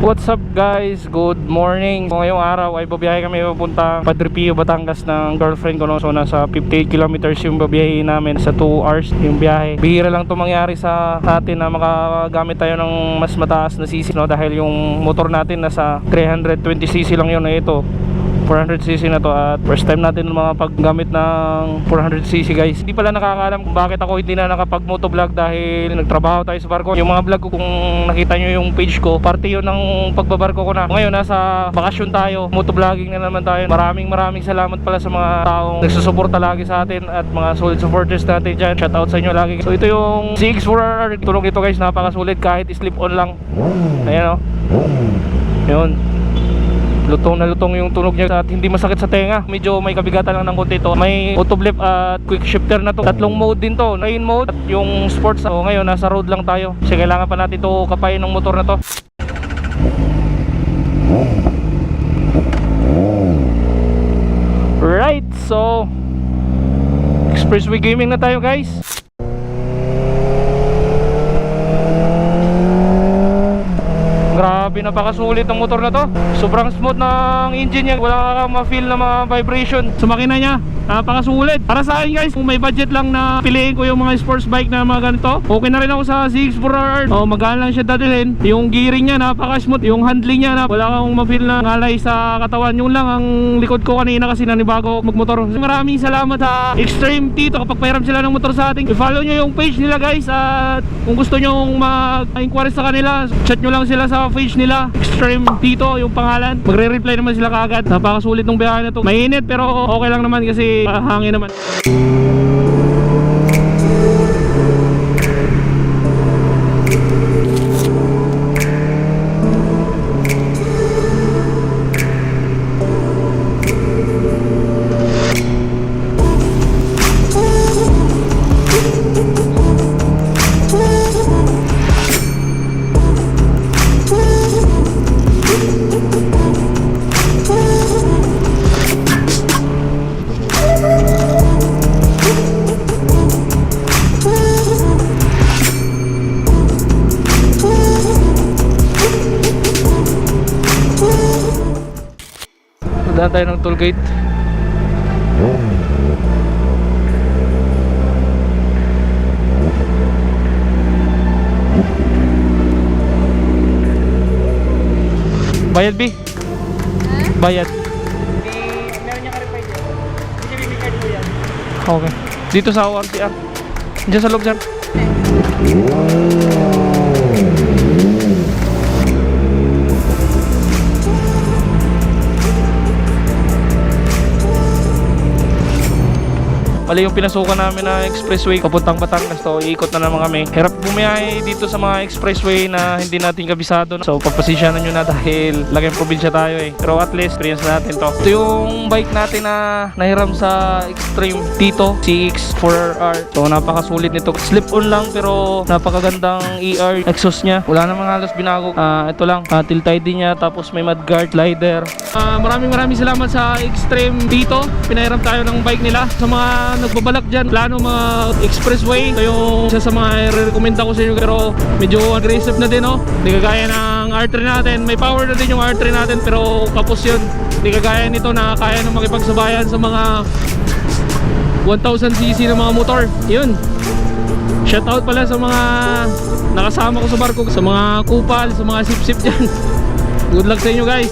What's up guys? Good morning. Ngayong araw ay babiyahe kami papunta Padre Pio, Batangas ng girlfriend ko, no? So nasa 58 kilometers yung babiyahe namin sa 2 hours yung biyahe. Bihira lang to mangyari sa atin na makagamit tayo ng mas mataas na cc, no? Dahil yung motor natin nasa 320cc lang yun, na ito 400cc na to, at first time natin mga paggamit ng 400cc guys. Hindi pala nakakaalam kung bakit ako hindi na nakapag motovlog dahil nagtrabaho tayo sa barko. Yung mga vlog ko, kung nakita nyo yung page ko, parte yun ng pagbabarko ko na. Ngayon nasa bakasyon tayo, motovlogging na naman tayo. Maraming salamat pala sa mga taong nagsusuporta lagi sa atin at mga solid supporters natin dyan. Shout out sa inyo lagi. So ito yung CX4R, tunog ito guys, napakasulit kahit slip on lang. Ayan o, yun, lutong na lutong yung tunog niya at hindi masakit sa tenga. Medyo may kabigatan lang ng konti to. May auto blip at quick shifter na to. Tatlong mode din to, rain mode at yung sports. So ngayon nasa road lang tayo kasi kailangan pa natin to kapayin ng motor na to. Right, so expressway gaming na tayo guys. Grabe, napakasulit ng motor na to. Sobrang smooth ng engine niya. Wala kang ma-feel na mga vibration sa makina niya. Napakasulit. Para sa akin guys, kung may budget lang na piliin ko yung mga sports bike na mga ganito, okay na rin ako sa CX4R. Magaan lang siya dadalhin. Yung gearing niya napaka-smooth. Yung handling niya, wala kang ma-feel na ngalay sa katawan. Yung lang ang likod ko kanina kasi nanibago ako magmotor. Maraming salamat sa Extreme Tito kapag pairam sila ng motor sa atin. I-follow nyo yung page nila guys. At kung gusto nyo mag-inquire sa kanila, chat nyo lang sila sa page nila, Extreme Tito yung pangalan. Magre-reply naman sila kaagad. Napakasulit ng biyahe na to. Mainit pero okay lang naman kasi hangin naman. Daan tayo ng toll gate. Bayad B? Bayad. Meron niya ka-repay dyan. Hindi niya bibigay dito yan. Okay. Dito sa ORCR. Diyan sa loob dyan. Mali yung pinasukan namin na expressway papuntang Batangas, so iikot na naman kami. Hirap bumiyahe dito sa mga expressway na hindi natin kabisado, so pagpasensyahan nyo na dahil laking probinsya tayo eh. Pero at least experience natin to. Ito yung bike natin na nahiram sa Extreme Tito CX4R. So napakasulit nito. Slip on lang pero napakagandang ER exhaust niya. Wala namang halos binago. Ito lang, tilt ID niya, tapos may mudguard, slider. Maraming salamat sa Extreme Tito. Pinahiram tayo ng bike nila. Sa mga nagbabalak dyan, plano mga expressway, ito yung isa sa mga re-recommenda ko sa inyo, pero medyo aggressive na din, no? Hindi kagaya ng R3 natin. May power na din yung R3 natin pero kapos yun. Hindi kagaya nito na kaya nang makipagsabayan sa mga 1000cc na mga motor. Yun, shout out pala sa mga nakasama ko sa barko, sa mga kupal, sa mga sip-sip dyan. Good luck sa inyo guys.